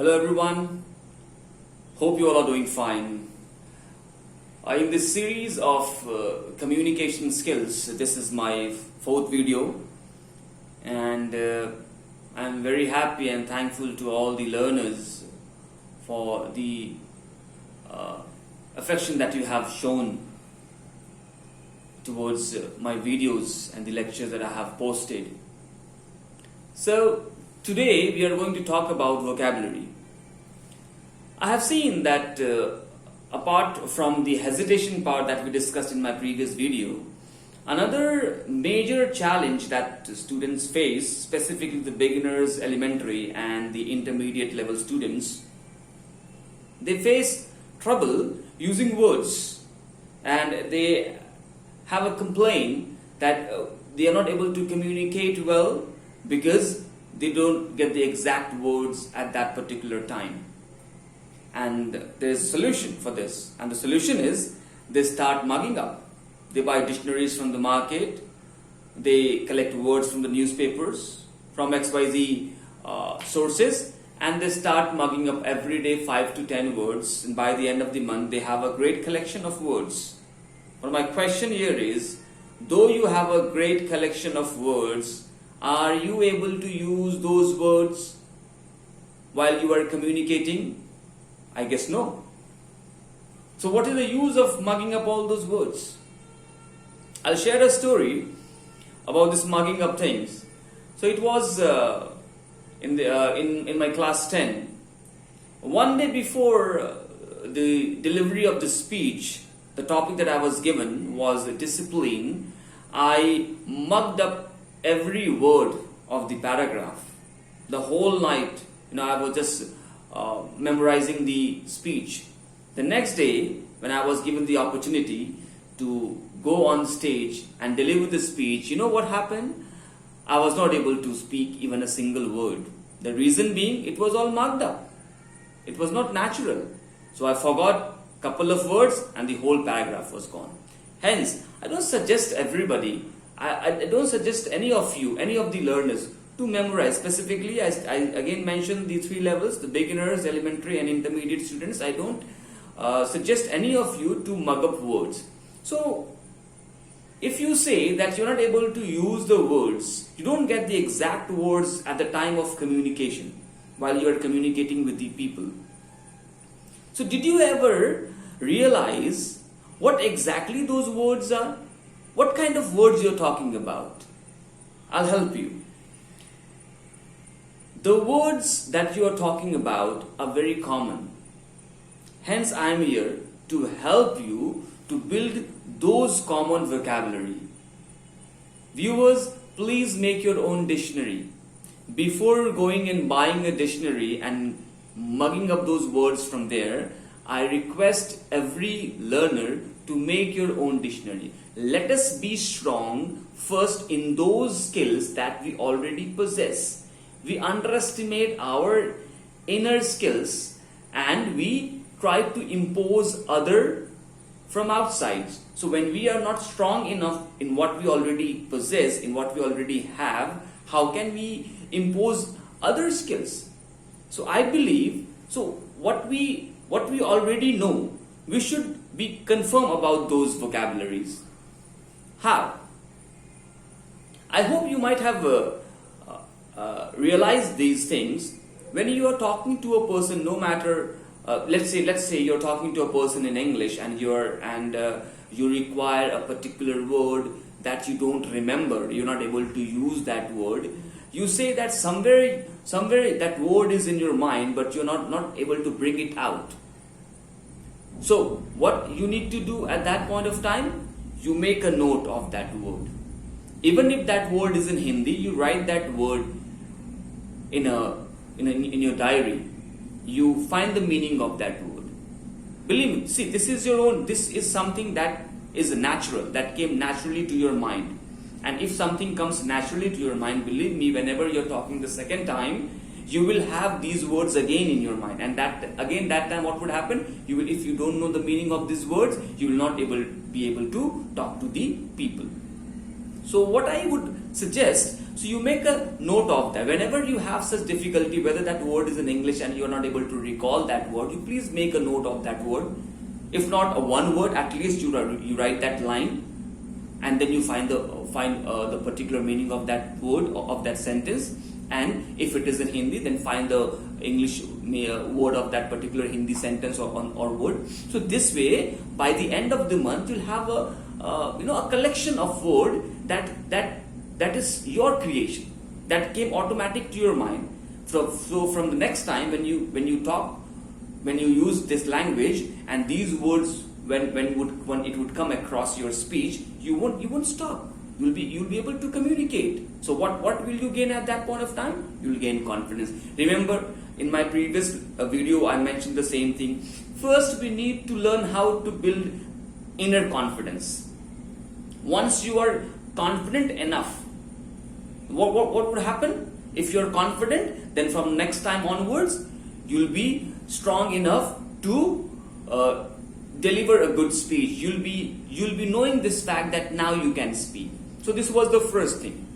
Hello everyone, hope you all are doing fine. In this series of communication skills, this is my fourth video, and I'm very happy and thankful to all the learners for the affection that you have shown towards my videos and the lectures that I have posted. So today we are going to talk about vocabulary. I have seen that apart from the hesitation part that we discussed in my previous video, another major challenge that students face, specifically the beginners, elementary and the intermediate level students, they face trouble using words, and they have a complaint that they are not able to communicate well because they don't get the exact words at that particular time. And there is a solution for this, and the solution is they start mugging up. They buy dictionaries from the market, they collect words from the newspapers, from XYZ sources, and they start mugging up every day 5 to 10 words, and by the end of the month they have a great collection of words. But my question here is, though you have a great collection of words, are you able to use those words while you are communicating? I guess no. So what is the use of mugging up all those words? I'll share a story about this mugging up things. So it was in my class 10. One day before the delivery of the speech, the topic that I was given was discipline. I mugged up every word of the paragraph. The whole night, I was just memorizing the speech. The next day, when I was given the opportunity to go on stage and deliver the speech, you know what happened? I was not able to speak even a single word. The reason being, it was all mugged up. It was not natural. So I forgot a couple of words and the whole paragraph was gone. Hence, I don't suggest everybody, I don't suggest any of you, any of the learners to memorize. Specifically, I again mentioned the three levels, the beginners, elementary and intermediate students. I don't suggest any of you to mug up words. So, if you say that you're not able to use the words, you don't get the exact words at the time of communication while you are communicating with the people. So, did you ever realize what exactly those words are? What kind of words you're talking about? I'll help you. The words that you are talking about are very common. Hence, I am here to help you to build those common vocabulary. Viewers, please make your own dictionary. Before going and buying a dictionary and mugging up those words from there, I request every learner to make your own dictionary. Let us be strong first in those skills that we already possess. We underestimate our inner skills and we try to impose other from outside. So when we are not strong enough in what we already possess, in what we already have, how can we impose other skills? So I believe, what we already know, we should be confirm about those vocabularies. How? I hope you might have realized these things when you are talking to a person. No matter, let's say you're talking to a person in English and you require a particular word that you don't remember. You're not able to use that word. You say that somewhere that word is in your mind, but you're not able to bring it out. So what you need to do at that point of time, you make a note of that word. Even if that word is in Hindi, you write that word in your diary. You find the meaning of that word. Believe me, see, this is something that is natural, that came naturally to your mind. And if something comes naturally to your mind, believe me, whenever you're talking the second time, you will have these words again in your mind. And that time what would happen? If you don't know the meaning of these words, you will not be able to talk to the people. So what I would suggest, so you make a note of that. Whenever you have such difficulty, whether that word is in English and you are not able to recall that word, you please make a note of that word. If not a one word, at least you write that line, and then you find the particular meaning of that word, of that sentence. And if it is in Hindi, then find the English word of that particular Hindi sentence or word. So this way, by the end of the month, you'll have a collection of word that is your creation, that came automatic to your mind. So from the next time when you talk, when you use this language, and these words when it would come across your speech, you won't stop. You'll be able to communicate. So what will you gain at that point of time? You'll gain confidence. Remember, in my previous video, I mentioned the same thing. First, we need to learn how to build inner confidence. Once you are confident enough, what would happen? If you're confident, then from next time onwards, you'll be strong enough to deliver a good speech. You'll be knowing this fact that now you can speak. So this was the first thing,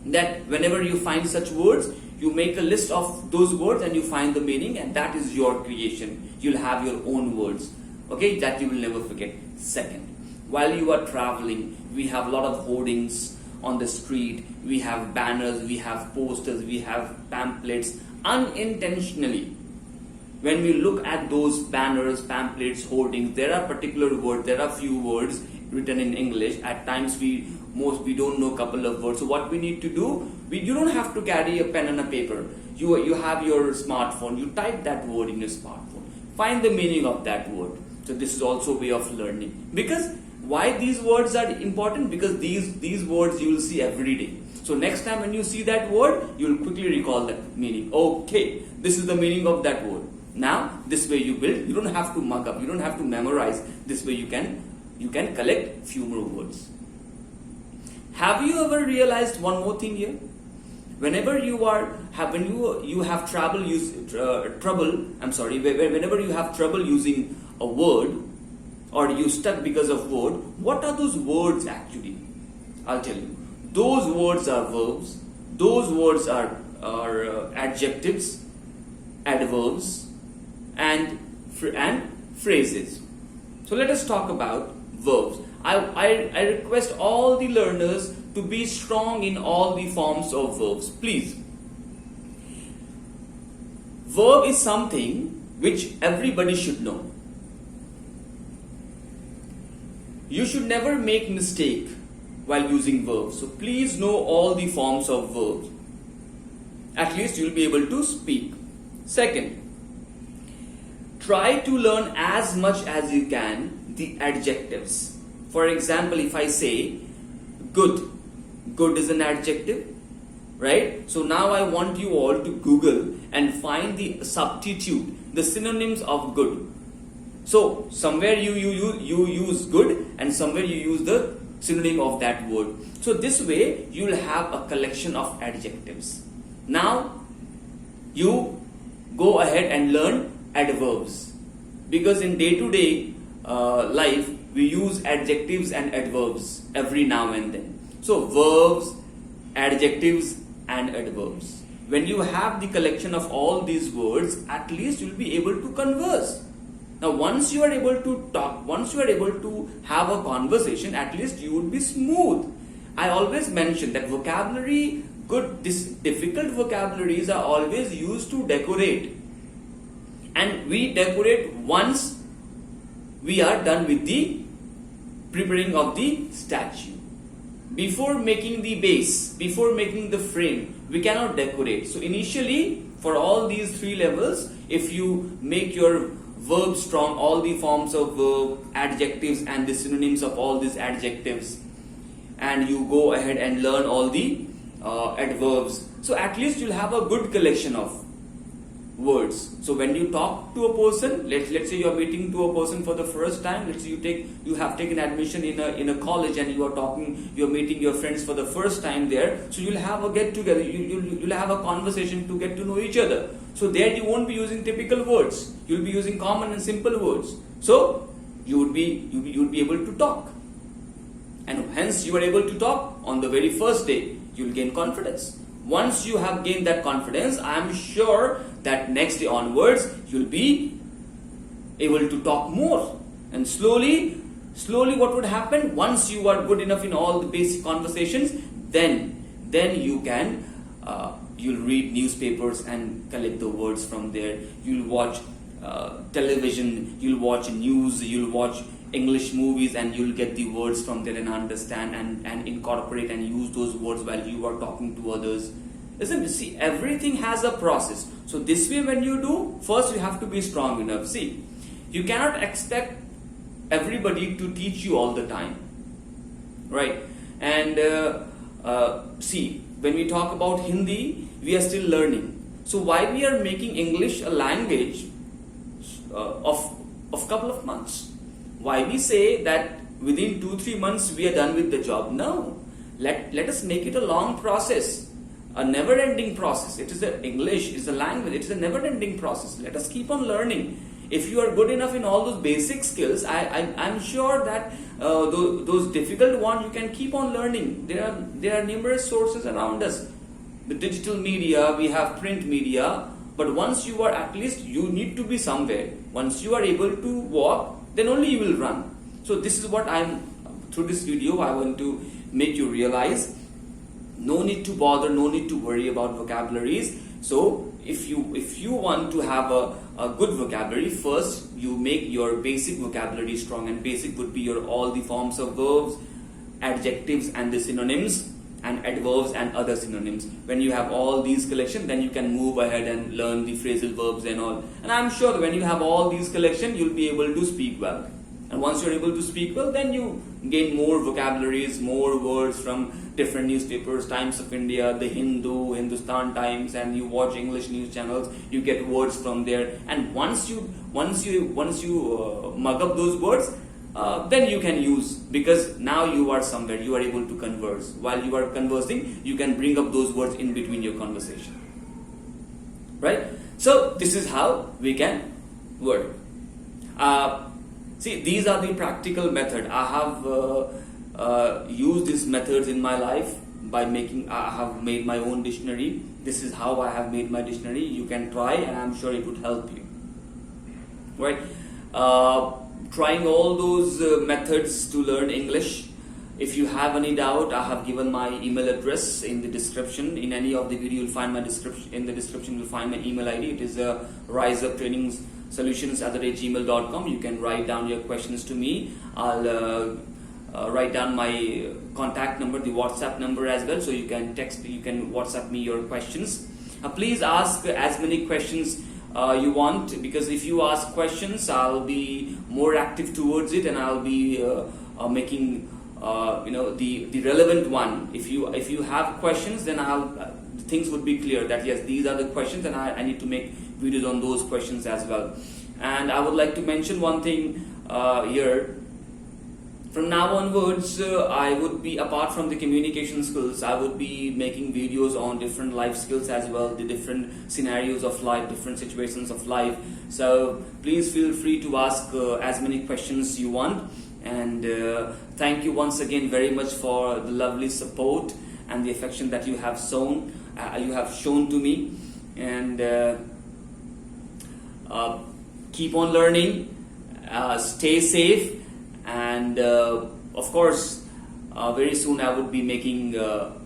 that whenever you find such words, you make a list of those words and you find the meaning, and that is your creation. You'll have your own words, okay, that you will never forget. Second, while you are traveling, we have a lot of hoardings on the street, we have banners, we have posters, we have pamphlets. Unintentionally, when we look at those banners, pamphlets, hoardings, there are particular words, there are few words written in English. At times we don't know a couple of words. So what we need to do, you don't have to carry a pen and a paper. You have your smartphone, you type that word in your smartphone. Find the meaning of that word. So this is also a way of learning. Because why these words are important? Because these words you will see every day. So next time when you see that word, you will quickly recall that meaning. Okay, this is the meaning of that word. Now, this way you build. You don't have to mug up. You don't have to memorize. This way you can collect few more words. Have you ever realized one more thing here? Whenever you have trouble using a word, or you stuck because of word, what are those words actually? I'll tell you. Those words are verbs. Those words are adjectives, adverbs, and phrases. So let us talk about verbs. I request all the learners to be strong in all the forms of verbs. Please. Verb is something which everybody should know. You should never make mistake while using verbs. So please know all the forms of verbs. At least you'll be able to speak. Second, try to learn as much as you can the adjectives. For example, if I say good, good is an adjective, right? So now I want you all to Google and find the substitute, the synonyms of good. So somewhere you use good, and somewhere you use the synonym of that word. So this way you will have a collection of adjectives. Now you go ahead and learn adverbs, because in day-to-day life we use adjectives and adverbs every now and then. So verbs, adjectives and adverbs. When you have the collection of all these words, at least you will be able to converse. Now once you are able to talk, once you are able to have a conversation, at least you would be smooth. I always mention that vocabulary, difficult vocabularies are always used to decorate. And we decorate once we are done with the preparing of the statue. Before making the base, before making the frame, we cannot decorate. So initially, for all these three levels, if you make your verb strong, all the forms of verb, adjectives and the synonyms of all these adjectives, and you go ahead and learn all the adverbs, so at least you'll have a good collection of words. So when you talk to a person, let's say you are meeting to a person for the first time. Let's say you have taken admission in a college, and you are meeting your friends for the first time there. So you'll have a get together, you'll have a conversation to get to know each other. So there you won't be using typical words. You'll be using common and simple words. So you would be able to talk. And hence you are able to talk on the very first day. You'll gain confidence. Once you have gained that confidence, I am sure that next day onwards you'll be able to talk more. And slowly what would happen, once you are good enough in all the basic conversations, then you can you'll read newspapers and collect the words from there. You'll watch television, you'll watch news, you'll watch English movies, and you'll get the words from there and understand and incorporate and use those words while you are talking to others. Isn't it? See, everything has a process. So this way, when you do, first you have to be strong enough. See, you cannot expect everybody to teach you all the time, right? And see, when we talk about Hindi, we are still learning. So why we are making English a language of couple of months? Why we say that within 2-3 months we are done with the job? No, let us make it a long process, a never-ending process. It is English is a language. It is a never-ending process. Let us keep on learning. If you are good enough in all those basic skills, I'm sure that those difficult ones you can keep on learning. There are numerous sources around us. The digital media, we have print media, but once you are, at least you need to be somewhere. Once you are able to walk, then only you will run. So this is what through this video I want to make you realize. No need to bother, no need to worry about vocabularies. So if you want to have a good vocabulary, first you make your basic vocabulary strong, and basic would be all the forms of verbs, adjectives and the synonyms, and adverbs and other synonyms. When you have all these collection, then you can move ahead and learn the phrasal verbs and all. And I'm sure that when you have all these collection, you'll be able to speak well. And once you're able to speak well, then you gain more vocabularies, more words from different newspapers, Times of India, the Hindu, Hindustan Times, and you watch English news channels, you get words from there. And once you mug up those words, then you can use, because now you are somewhere, you are able to converse. While you are conversing, you can bring up those words in between your conversation. Right? So this is how we can work. See, these are the practical method. I have used these methods in my life by I have made my own dictionary. This is how I have made my dictionary. You can try, and I'm sure it would help you. Right? Trying all those methods to learn English. If you have any doubt, I have given my email address in the description. In any of the video, you'll find my description. In the description, you'll find my email ID. It is riseuptrainingsolutions@gmail.com. You can write down your questions to me. I'll write down my contact number, the WhatsApp number as well, so you can WhatsApp me your questions. Please ask as many questions you want, because if you ask questions, I'll be more active towards it, and I'll be making the relevant one. If you have questions, then things would be clear that yes, these are the questions, and I need to make videos on those questions as well. And I would like to mention one thing here. From now onwards, I would be, apart from the communication skills, I would be making videos on different life skills as well, the different scenarios of life, different situations of life. So please feel free to ask as many questions you want. And thank you once again very much for the lovely support and the affection that you have shown to me. And keep on learning, stay safe. And of course, very soon I would be making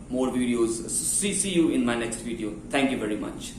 more videos. See you in my next video. Thank you very much.